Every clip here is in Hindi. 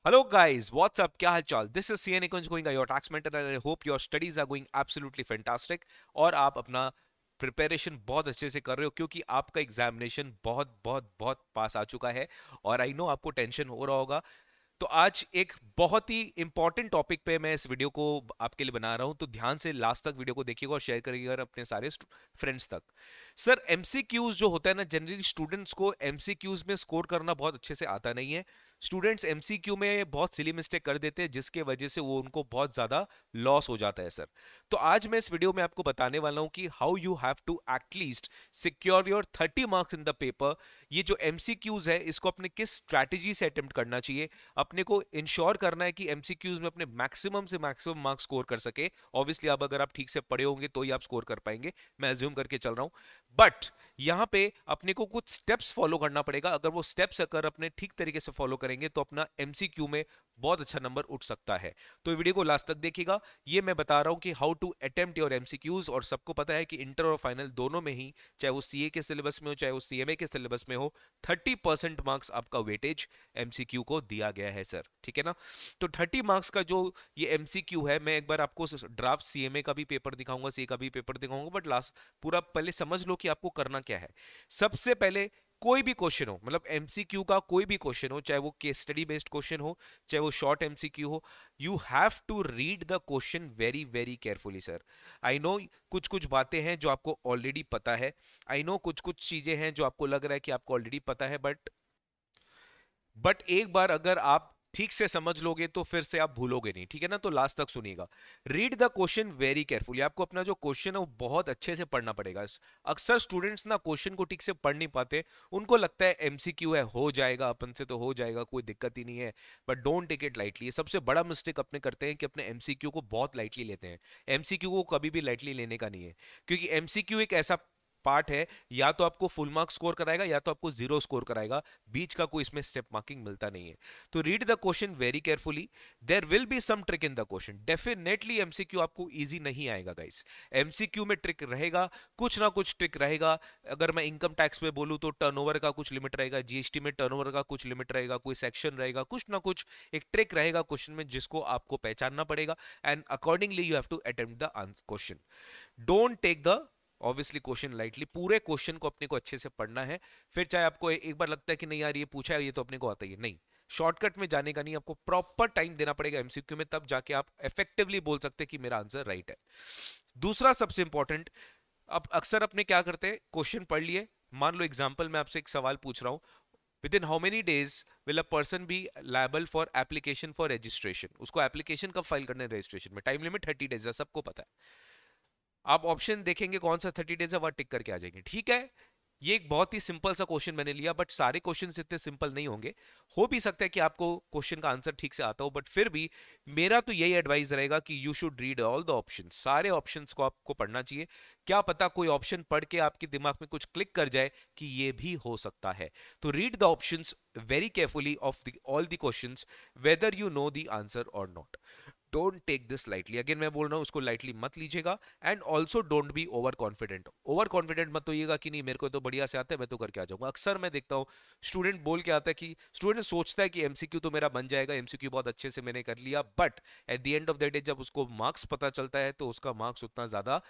Hello guys, what's up? क्या हाल चाल? This is CA Nikunj going your tax mentor and I hope your studies are going absolutely fantastic और आप अपना प्रिपरेशन बहुत अच्छे से कर रहे हो क्योंकि आपका एग्जामिनेशन बहुत बहुत बहुत पास आ चुका है और आई नो आपको टेंशन हो रहा होगा। तो आज एक बहुत ही इंपॉर्टेंट टॉपिक पे मैं इस वीडियो को आपके लिए बना रहा हूं, तो ध्यान से लास्ट तक वीडियो को देखिएगा और शेयर करिएगा अपने सारे फ्रेंड्स तक। सर, एमसीक्यूज जो होता है ना, जनरली स्टूडेंट्स को एमसीक्यूज में स्कोर करना बहुत अच्छे से आता नहीं है। स्टूडेंट्स एमसीक्यू में बहुत सिली मिस्टेक कर देते हैं जिसके वजह से वो उनको बहुत ज्यादा लॉस हो जाता है सर। तो आज मैं इस वीडियो में आपको बताने वाला हूं कि how you have to at least secure your 30 marks in the paper. ये जो एमसीक्यूज है इसको अपने किस स्ट्रैटेजी से अटेम्प्ट करना चाहिए, अपने को इंश्योर करना है कि एमसीक्यूज में अपने मैक्सिमम से मैक्सिमम मार्क्स स्कोर कर सके। ऑब्वियसली अब अगर आप ठीक से पढ़े होंगे तो ही आप स्कोर कर पाएंगे, मैं अज्यूम करके चल रहा हूं। बट यहां पे अपने को कुछ स्टेप्स फॉलो करना पड़ेगा। अगर वो स्टेप्स अगर अपने ठीक तरीके से फॉलो करेंगे तो अपना एमसीक्यू में बहुत अच्छा नंबर उठ सकता है। तो वीडियो को लास्ट तक देखिएगा। ये मैं बता रहा हूं कि how to attempt your MCQs, और सबको पता है कि इंटर और फाइनल दोनों में ही, चाहे वो सीए के सिलेबस में हो चाहे वो सीएमए के सिलेबस में हो, 30% मार्क्स आपका वेटेज एमसीक्यू को दिया गया है सर, ठीक है ना। तो 30 मार्क्स का जो ये एमसीक्यू है, मैं एक बार आपको ड्राफ्ट सीएमए का भी पेपर दिखाऊंगा, सीए का भी पेपर दिखाऊंगा, बट लास्ट पूरा पहले समझ लो कि आपको करना क्या है। सबसे पहले कोई भी क्वेश्चन हो, मतलब एमसीक्यू का कोई भी क्वेश्चन हो, चाहे वो केस स्टडी बेस्ड क्वेश्चन हो चाहे वो शॉर्ट एमसीक्यू हो, you have to read the question very very carefully sir. I know कुछ कुछ बातें हैं जो आपको ऑलरेडी पता है, आई नो कुछ कुछ चीजें हैं जो आपको लग रहा है कि आपको ऑलरेडी पता है, बट एक बार अगर आप ठीक से समझ लोगे तो फिर से आप भूलोगे नहीं, ठीक है ना। तो लास्ट तक सुनिएगा। Read the question very carefully. आपको अपना जो क्वेश्चन है वो बहुत अच्छे से पढ़ना पड़ेगा। अक्सर स्टूडेंट्स ना क्वेश्चन को ठीक से पढ़ नहीं पाते, उनको लगता है एमसीक्यू है, हो जाएगा, अपन से तो हो जाएगा, कोई दिक्कत ही नहीं है। But don't take it lightly. ये सबसे बड़ा मिस्टेक अपने करते हैं कि अपने एमसीक्यू को बहुत लाइटली लेते हैं। एमसीक्यू को कभी भी लाइटली लेने का नहीं है, क्योंकि एमसीक्यू एक ऐसा पार्ट है, या तो आपको फुल मार्क स्कोर कराएगा या तो आपको जीरो स्कोर कराएगा, बीच का कोई इसमें स्टेप मार्किंग मिलता नहीं है। तो read the question very carefully. There will be some trick in the question. Definitely MCQ आपको इजी नहीं आएगा गाइस। एमसीक्यू में ट्रिक रहेगा, कुछ ना कुछ ट्रिक रहेगा। अगर मैं इनकम टैक्स में बोलूं तो टर्नओवर का कुछ लिमिट रहेगा, जीएसटी में टर्नओवर का कुछ लिमिट रहेगा, कोई सेक्शन रहेगा, कुछ ना कुछ एक ट्रिक रहेगा क्वेश्चन में जिसको आपको पहचानना पड़ेगा, and accordingly you have to attempt the question. Don't take the obviously question lightly. पूरे क्वेश्चन को अपने को अच्छे से पढ़ना है। फिर चाहे आपको एक बार लगता है कि नहीं यार ये पूछा है, ये तो अपने को आता ही है, नहीं, शॉर्टकट में जाने का नहीं, आपको प्रॉपर टाइम देना पड़ेगा एमसीक्यू में, तब जाके आप इफेक्टिवली बोल सकते हैं कि मेरा आंसर राइट है। दूसरा सबसे इंपॉर्टेंट, अब अक्सर अपने क्या करते हैं, क्वेश्चन पढ़ लिए, मान लो एग्जाम्पल मैं आपसे एक सवाल पूछ रहा हूं, with in how many days will a person B liable for application for registration. उसको एप्लीकेशन कब फाइल करना है रजिस्ट्रेशन में, टाइम लिमिट 30 डेज है, सबको पता है। आप ऑप्शन देखेंगे कौन सा 30 डेज है, वहां टिक करके आ जाएंगे, ठीक है। ये एक बहुत ही सिंपल सा क्वेश्चन मैंने लिया, बट सारे क्वेश्चन इतने सिंपल नहीं होंगे। हो भी सकता है कि आपको क्वेश्चन का आंसर ठीक से आता हो, बट फिर भी मेरा तो यही एडवाइस रहेगा कि you should read all the options. सारे ऑप्शंस को आपको पढ़ना चाहिए। क्या पता कोई ऑप्शन पढ़ के आपके दिमाग में कुछ क्लिक कर जाए कि ये भी हो सकता है। तो read the options very carefully of the all the questions, whether you know the answer or not. Don't take this lightly. Again मैं बोल रहा हूं, उसको लाइटली मत लीजिएगा। And also don't be over confident. Over confident मत होइएगा कि नहीं मेरे को तो बढ़िया से आता है, मैं तो करके आ जाऊंगा। अक्सर मैं देखता हूँ स्टूडेंट बोल के आता है कि स्टूडेंट सोचता है कि एमसीक्यू तो मेरा बन जाएगा, एमसीक्यू बहुत अच्छे से मैंने कर लिया, but at the end of the day जब उसको मार्क्स पता चलता है तो उसका मार्क्स उतना ज्यादा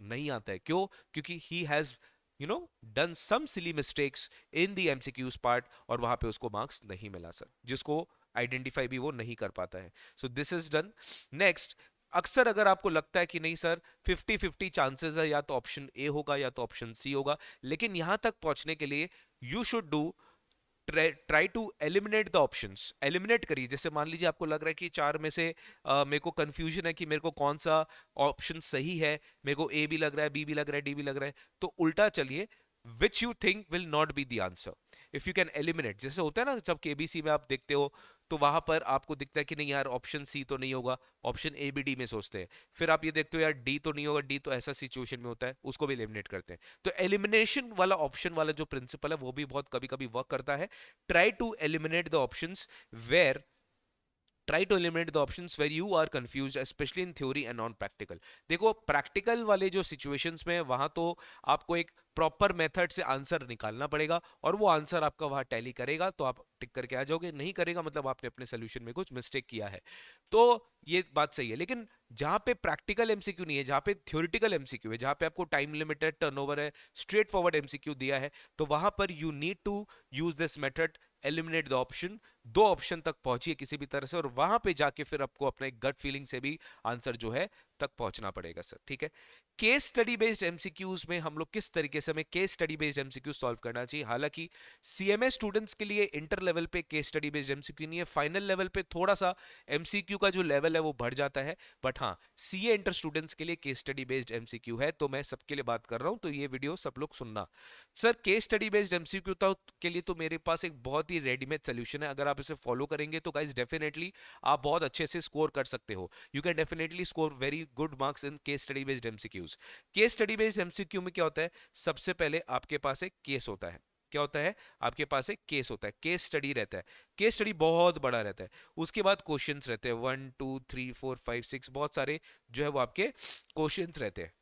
नहीं आता है। क्यों? क्योंकि he has done some silly mistakes in the MCQs part, और वहां पे उसको मार्क्स नहीं मिला सर, जिसको आइडेंटिफाई भी वो नहीं कर पाता है। So this is done. Next, अक्सर अगर आपको लगता है कि नहीं सर 50-50 चांसेस है, या तो ऑप्शन ए होगा या तो ऑप्शन सी होगा, लेकिन यहां तक पहुंचने के लिए you should do try to eliminate the options. Eliminate करिए। जैसे मान लीजिए आपको लग रहा है कि चार में से मेरे को कंफ्यूजन है कि मेरे को कौन सा ऑप्शन सही है, मेरे को ए भी लग रहा है, बी भी लग रहा है, डी भी लग रहा है, तो उल्टा चलिए, which you think will not be the answer. If you can eliminate, जैसे होता है ना जब केबीसी में आप देखते हो तो वहां पर आपको दिखता है कि नहीं यार ऑप्शन सी तो नहीं होगा, ऑप्शन ए बी डी में सोचते हैं, फिर आप ये देखते हो यार डी तो नहीं होगा, डी तो ऐसा सिचुएशन में होता है, उसको भी एलिमिनेट करते हैं। तो एलिमिनेशन वाला ऑप्शन वाला जो प्रिंसिपल है वो भी बहुत कभी कभी वर्क करता है। Try to eliminate the options where try to eliminate the options where you are confuse, specially in theory and non practical. देखो प्रैक्टिकल वाले जो सिचुएशंस में वहां तो आपको एक प्रॉपर मेथड से आंसर निकालना पड़ेगा और वो आंसर आपका वहां टैली करेगा तो आप टिक करके आ जाओगे, नहीं करेगा मतलब आपने अपने सोल्यूशन में कुछ मिस्टेक किया है। तो ये बात सही है, लेकिन जहां पे प्रैक्टिकल एमसीक्यू नहीं है, जहां पे थ्योरेटिकल एमसीक्यू है, जहां पे आपको टाइम लिमिटेड टर्नओवर है, स्ट्रेट फॉरवर्ड एमसीक्यू दिया है, तो वहां पर you need to use this method, eliminate the option. दो ऑप्शन तक पहुंचिए किसी भी तरह से और वहां पे जाके फिर आपको अपने गट फीलिंग से भी आंसर जो है तक पहुंचना पड़ेगा सर, ठीक है। केस स्टडी बेस्ड एमसीक्यूज में हम लोग किस तरीके से हमें case study based MCQ solve करना चाहिए, हालांकि सीएमए स्टूडेंट्स के लिए इंटर लेवल पे केस स्टडी बेस्ड एमसीक्यू नहीं है, फाइनल लेवल पे थोड़ा सा एमसीक्यू का जो लेवल है वो बढ़ जाता है, बट हाँ सीए इंटर स्टूडेंट्स के लिए केस स्टडी बेस्ड एमसीक्यू है, तो मैं सबके लिए बात कर रहा हूं, तो ये वीडियो सब लोग सुनना। Sir case study based MCQ के लिए तो मेरे पास एक बहुत ही रेडीमेड सोल्यूशन है, अगर आप इसे फॉलो करेंगे तो गाइस डेफिनेटली आप बहुत अच्छे से स्कोर कर सकते हो, you can definitely score very good marks in case study based MCQs. Case study based MCQ में क्या होता है, सबसे पहले आपके पास एक केस होता है, क्या होता है आपके पास एक केस होता है, केस स्टडी रहता है, केस स्टडी बहुत बड़ा रहता है, उसके बाद क्वेश्चंस रहते हैं 1 2 3 4 5 6 बहुत सारे जो है वो आपके क्वेश्चंस रहते हैं,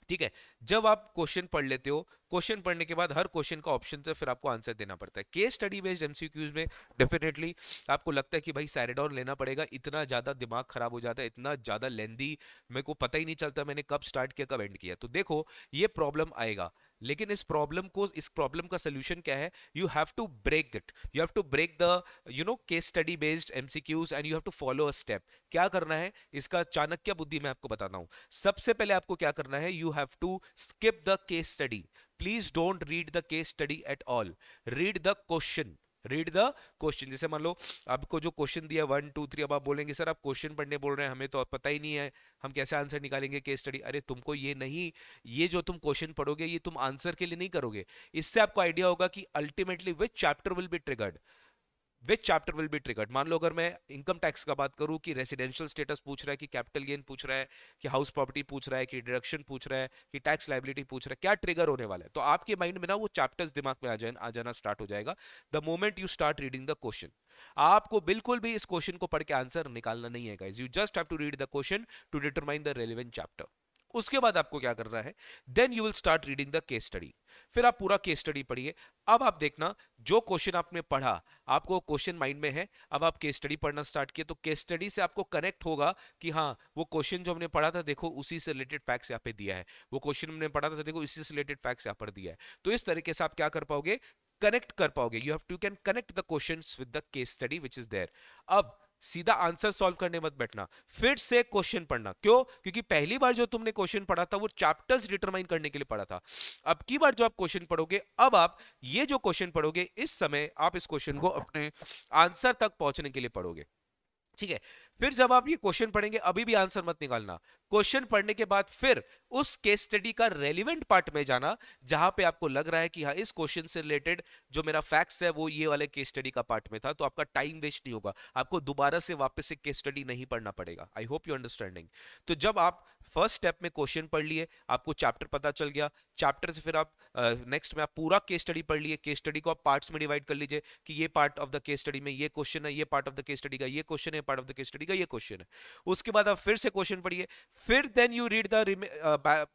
ठीक है। जब आप क्वेश्चन पढ़ लेते हो, क्वेश्चन पढ़ने के बाद हर क्वेश्चन का ऑप्शन से फिर आपको आंसर देना पड़ता है। केस स्टडी बेस्ड एमसीक्यूज में डेफिनेटली आपको लगता है कि भाई सैरेडॉन लेना पड़ेगा, इतना ज्यादा दिमाग खराब हो जाता है, इतना ज्यादा लेंदी, मेरे को पता ही नहीं चलता मैंने कब स्टार्ट किया कब एंड किया, तो देखो ये प्रॉब्लम आएगा, लेकिन इस प्रॉब्लम का सोल्यूशन क्या है, you have to break it, you have to break the case study based MCQs and you have to follow a step. क्या करना है, इसका चाणक्य बुद्धि मैं आपको बताता हूं। सबसे पहले आपको क्या करना है, you have to skip the case study, please don't read the case study at all, read the question, read the question. जैसे मान लो आपको जो क्वेश्चन दिया 1 2 3, अब आप बोलेंगे सर आप क्वेश्चन पढ़ने बोल रहे हैं, हमें तो पता ही नहीं है, हम कैसे आंसर निकालेंगे केस स्टडी। अरे तुमको ये नहीं, ये जो तुम क्वेश्चन पढ़ोगे ये तुम आंसर के लिए नहीं करोगे, इससे आपको आइडिया होगा कि ultimately which chapter will be triggered, which chapter will be triggered. मान लो अगर मैं इनकम टैक्स का बात करूं कि रेसिडेंशियल स्टेटस पूछ रहा है, कि कैपिटल गेन पूछ रहा है, कि हाउस प्रॉपर्टी पूछ रहा है, कि डिडक्शन पूछ रहा है, कि टैक्स लायबिलिटी पूछ रहा है, क्या ट्रिगर होने वाला है, तो आपके माइंड में ना वो चैप्टर्स दिमाग में आ जाना स्टार्ट हो जाएगा the moment you start reading the question. आपको बिल्कुल भी इस क्वेश्चन को पढ़ के आंसर निकालना नहीं है guys, you just have to read the question to determine the relevant chapter. उसके बाद आपको क्या करना है, then you will start reading the case study, फिर आप पूरा केस स्टडी पढ़िए। अब आप देखना जो क्वेश्चन आपने पढ़ा, आपको क्वेश्चन माइंड में है, अब आप केस स्टडी पढ़ना स्टार्ट किए, तो केस स्टडी से आपको कनेक्ट होगा कि हाँ वो क्वेश्चन जो हमने पढ़ा था देखो उसी से रिलेटेड फैक्ट्स यहाँ पे दिया है, वो क्वेश्चन हमने पढ़ा था देखो इसी से रिलेटेड फैक्ट्स यहाँ पर दिया है, तो इस तरीके से आप क्या कर पाओगे, कनेक्ट कर पाओगे, you have to can connect the questions with the case study which is there. अब सीधा आंसर सॉल्व करने मत बैठना, फिर से क्वेश्चन पढ़ना, क्यों, क्योंकि पहली बार जो तुमने क्वेश्चन पढ़ा था वो चैप्टर्स डिटरमाइन करने के लिए पढ़ा था, अब की बार जो आप क्वेश्चन पढ़ोगे, अब आप ये जो क्वेश्चन पढ़ोगे इस समय आप इस क्वेश्चन को अपने आंसर तक पहुंचने के लिए पढ़ोगे, ठीक है। फिर जब आप ये क्वेश्चन पढ़ेंगे अभी भी आंसर मत निकालना, क्वेश्चन पढ़ने के बाद फिर उस केस स्टडी का रेलिवेंट पार्ट में जाना जहां पे आपको लग रहा है कि हाँ इस क्वेश्चन से रिलेटेड जो मेरा फैक्ट्स है वो ये वाले केस स्टडी का पार्ट में था, तो आपका टाइम वेस्ट नहीं होगा, आपको दोबारा से वापस से केस स्टडी नहीं पढ़ना पड़ेगा। I hope you understanding. तो जब आप फर्स्ट स्टेप में क्वेश्चन पढ़ लिए, आपको चैप्टर पता चल गया, चैप्टर से फिर आप नेक्स्ट में आप पूरा केस स्टडी पढ़ लिए, केस स्टडी को आप पार्ट्स में डिवाइड कर लीजिए कि ये part of the case study में ये क्वेश्चन है, ये part of the case study का ये क्वेश्चन है, part of the case study का ये क्वेश्चन है। उसके बाद आप फिर से क्वेश्चन पढ़िए, फिर then you read the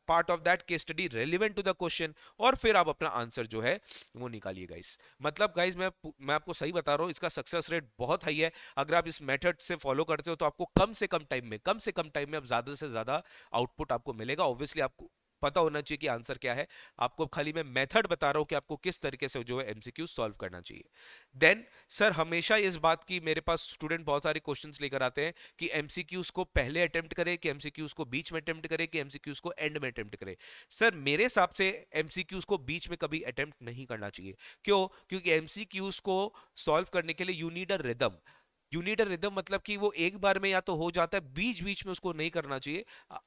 part of that case study relevant to the question, और फिर आप अपना आंसर जो है वो निकालिए गाइस। मतलब गाइस मैं आपको सही बता रहा हूं, इसका सक्सेस रेट बहुत हाई है, अगर आप इस मेथड से फॉलो करते हो तो आपको कम से कम टाइम में आप ज्यादा से ज्यादा आउटपुट आपको मिलेगा। ऑब्वियसली आपको पता होना चाहिए कि आंसर क्या है, आपको खाली मैं मेथड बता रहा हूं कि आपको किस तरीके से जो है एमसीक्यू सॉल्व करना चाहिए। देन सर हमेशा इस बात की, मेरे पास स्टूडेंट बहुत सारे क्वेश्चंस लेकर आते हैं कि एमसीक्यूज को पहले अटेम्प्ट करे, कि एमसीक्यूज को बीच में अटेम्प्ट करे, कि एमसीक्यूज को एंड में अटेम्प्ट करे। सर मेरे हिसाब से एमसीक्यूज को बीच में कभी अटेम्प्ट नहीं करना चाहिए, क्यों, क्योंकि एमसीक्यूज को सॉल्व करने के लिए you need a rhythm, you need a rhythm, मतलब कि वो एक बार में या तो हो जाता है, बीच बीच में उसको नहीं करना चाहिए।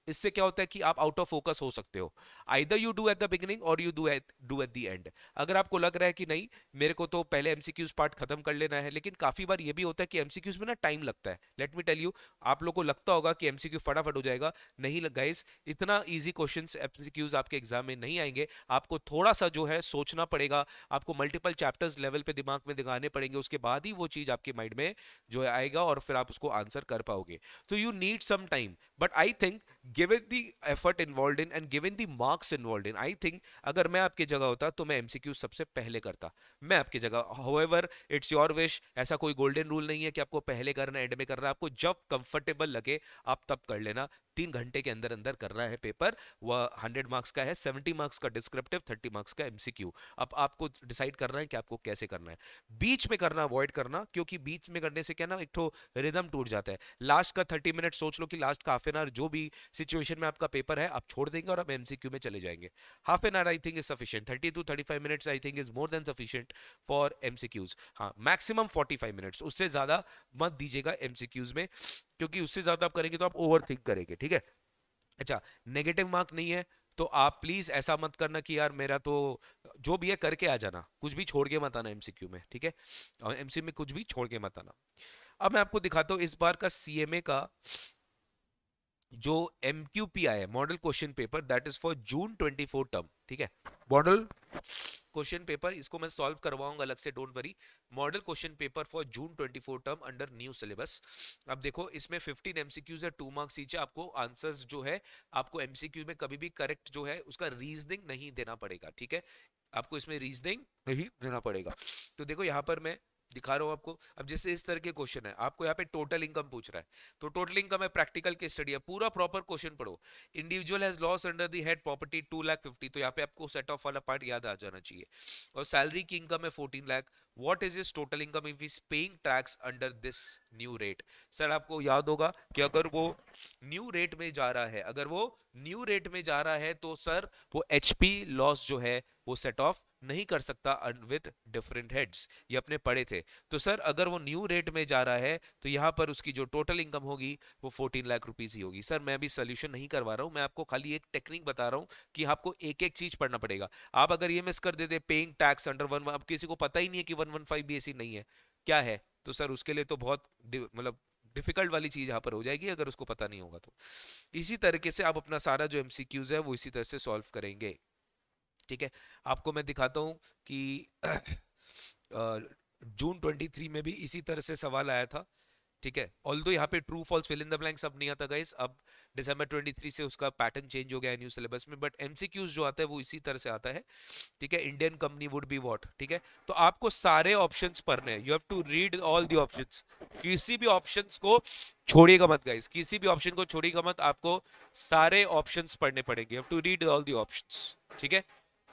इससे क्या होता है कि आप आउट ऑफ फोकस हो सकते हो, either you do at the beginning or you do at the end. अगर आपको लग रहा है कि नहीं मेरे को तो पहले एमसीक्यूज पार्ट खत्म कर लेना है, लेकिन काफी बार ये भी होता है कि एमसीक्यूज में ना टाइम लगता है। लेट मी टेल यू, आप लोगों को लगता होगा कि एमसीक्यू फटाफट हो जाएगा, नहीं गाइस, इतना ईजी क्वेश्चंस एमसीक्यूज आपके एग्जाम में नहीं आएंगे, आपको थोड़ा सा जो है सोचना पड़ेगा, आपको मल्टीपल चैप्टर्स लेवल पे दिमाग में दिखाने पड़ेंगे, उसके बाद ही वो चीज आपके माइंड में जो आएगा और फिर आप उसको आंसर कर पाओगे। तो you need some time, but I think given the effort involve in and given the marks involve in, I think अगर मैं आपकी जगह होता तो मैं एमसीक्यू सबसे पहले करता, मैं आपकी जगह। हाउएवर इट्स योर विश, ऐसा कोई गोल्डन रूल नहीं है कि आपको पहले करना है एंड में करना है, आपको जब कंफर्टेबल लगे आप तब कर लेना। 3 घंटे के अंदर अंदर करना है पेपर, वह 100 मार्क्स का है, 70 मार्क्स का डिस्क्रिप्टिव, 30 मार्क्स का एमसीक्यू। अब आपको डिसाइड करना है कि आपको कैसे करना है। बीच में करना अवॉइड करना, क्योंकि बीच में करने से क्या ना, एक तो रिदम टूट जाता है। लास्ट का 30 मिनट सोच लो कि लास्ट का हाफ एन आवर जो भी सिचुएशन में आपका पेपर है आप छोड़ देंगे और आप एमसीक्यू में चले जाएंगे। Half an hour I think is sufficient, 30 to 35 minutes I think is more than sufficient for MCQs. हाँ, मैक्सिमम 45 मिनट्स, उससे ज्यादा मत दीजिएगा एमसीक्यूज में, क्योंकि उससे ज्यादा आप करेंगे तो आप ओवर थिंक करेंगे, ठीक है। अच्छा, नेगेटिव मार्क नहीं है तो आप प्लीज ऐसा मत करना कि यार मेरा तो जो भी है करके आ जाना, कुछ भी छोड़ के मत आना एमसीक्यू में, ठीक है। और एमसीक्यू में कुछ भी छोड़ के मत आना। अब मैं आपको दिखाता हूं इस बार का सीएमए का जो MQP आया है, model question paper, that is for June 24 term, ठीक है। मॉडल क्वेश्चन पेपर, इसको मैं सॉल्व करवाऊंगा अलग से, don't worry. Model question paper for June 24 term under new syllabus. अब देखो इसमें 15 एमसीक्यूज है, 2 मार्क्स ईच है। आपको आंसर्स जो है, आपको एमसीक्यू में कभी भी करेक्ट जो है उसका रीजनिंग नहीं देना पड़ेगा, ठीक है। आपको इसमें रीजनिंग नहीं देना पड़ेगा। तो देखो यहाँ पर मैं दिखा रहा हूं आपको। अब जैसे इस तरह के क्वेश्चन है, आपको यहाँ पे टोटल इनकम पूछ रहा है, तो टोटल इनकम है, प्रैक्टिकल की स्टडी है, पूरा प्रॉपर क्वेश्चन पढ़ो। Individual has loss under the head property 2,50,000, तो यहाँ पे आपको सेट ऑफ वाला पार्ट याद आ जाना चाहिए। और सैलरी की इनकम है 14 lakh. What is his total income if he is paying tax under this new rate. Sir आपको याद होगा कि अगर वो न्यू रेट में जा रहा है, अगर वो न्यू रेट में जा रहा है तो सर वो एचपी लॉस जो है वो सेट ऑफ नहीं कर सकता विद डिफरेंट हेड्स, ये अपने पढ़े थे। तो सर अगर वो न्यू रेट में जा रहा है तो यहाँ पर उसकी जो टोटल इनकम होगी वो 14 लाख रुपीस ही होगी। सर मैं भी सोल्यूशन नहीं करवा रहा हूँ, मैं आपको खाली एक टेक्निक बता रहा हूँ कि आपको एक एक चीज पढ़ना पड़ेगा। आप अगर ये मिस कर देते पेइंग टैक्स अंडर वन, अब किसी को पता ही नहीं है कि 115 बीएससी नहीं है क्या है, तो सर उसके लिए तो बहुत मतलब डिफिकल्ट वाली चीज यहाँ पर हो जाएगी अगर उसको पता नहीं होगा तो। इसी तरीके से आप अपना सारा जो एमसीक्यूज है वो इसी तरह से सॉल्व करेंगे, ठीक है। आपको मैं दिखाता हूं कि जून 23 में भी इसी तरह से सवाल आया था, ठीक है। ऑल्दो यहाँ पे true false fill in the blanks अब नहीं आता गाइस, अब दिसंबर 23 से उसका पैटर्न चेंज हो गया है न्यू सिलेबस में, बट एमसीक्यूज जो आता है वो इसी तरह से आता है, ठीक है। Indian company would be what, ठीक है। तो आपको सारे ऑप्शंस पढ़ने हैं, you have to read all the options, किसी भी ऑप्शंस को छोड़िएगा मत गाइस, किसी भी ऑप्शन को छोड़िएगा मत, आपको सारे ऑप्शंस पढ़ने पड़ेंगे, you have to read all the options, ठीक है।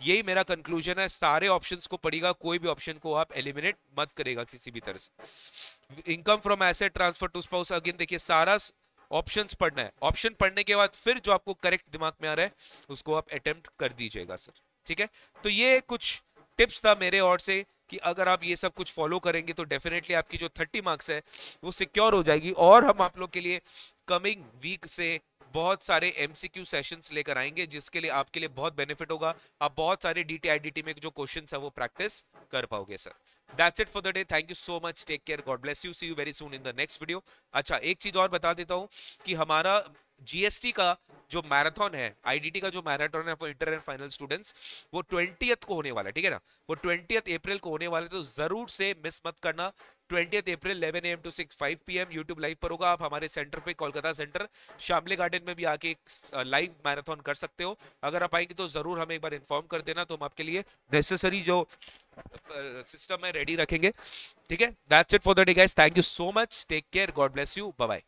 यही मेरा कंक्लूजन है, सारे ऑप्शंस को पढ़िएगा, कोई भी ऑप्शन को आप एलिमिनेट मत करेगा किसी भी तरह से। Income from asset transfer to spouse, again देखिए सारा ऑप्शंस पढ़ना है, ऑप्शन पढ़ने के बाद फिर जो आपको करेक्ट दिमाग में आ रहा है उसको आप अटेम्प्ट कर दीजिएगा सर, ठीक है। तो ये कुछ टिप्स था मेरे ओर से कि अगर आप ये सब कुछ फॉलो करेंगे तो डेफिनेटली आपकी जो 30 मार्क्स है वो सिक्योर हो जाएगी। और हम आप लोग के लिए कमिंग वीक से बहुत सारे एमसीक्यू सेशंस लेकर आएंगे जिसके लिए आपके लिए बहुत बेनिफिट होगा, आप बहुत सारे डीटीआईडीटी में जो क्वेश्चंस है वो प्रैक्टिस कर पाओगे sir. That's it for the day, thank you so much, take care, God bless you, see you very soon in the next video. अच्छा एक चीज और बता देता हूं कि हमारा जीएसटी का जो मैराथन है, आईडीटी का जो मैराथन है for inter and final students, वो 20th को होने वाला है, ठीक है ना, वो 20th अप्रैल को होने वाला है, तो जरूर से मिस मत करना। 20th April 11 AM to 5 PM YouTube live पर होगा। आप हमारे सेंटर पे, कोलकाता सेंटर शामली गार्डन में भी आके एक लाइव मैराथन कर सकते हो। अगर आप आएंगे तो जरूर हमें एक बार इन्फॉर्म कर देना, तो हम आपके लिए नेसेसरी जो सिस्टम है रेडी रखेंगे, ठीक है। That's it for the day guys, thank you so much, take care, God bless you, bye bye.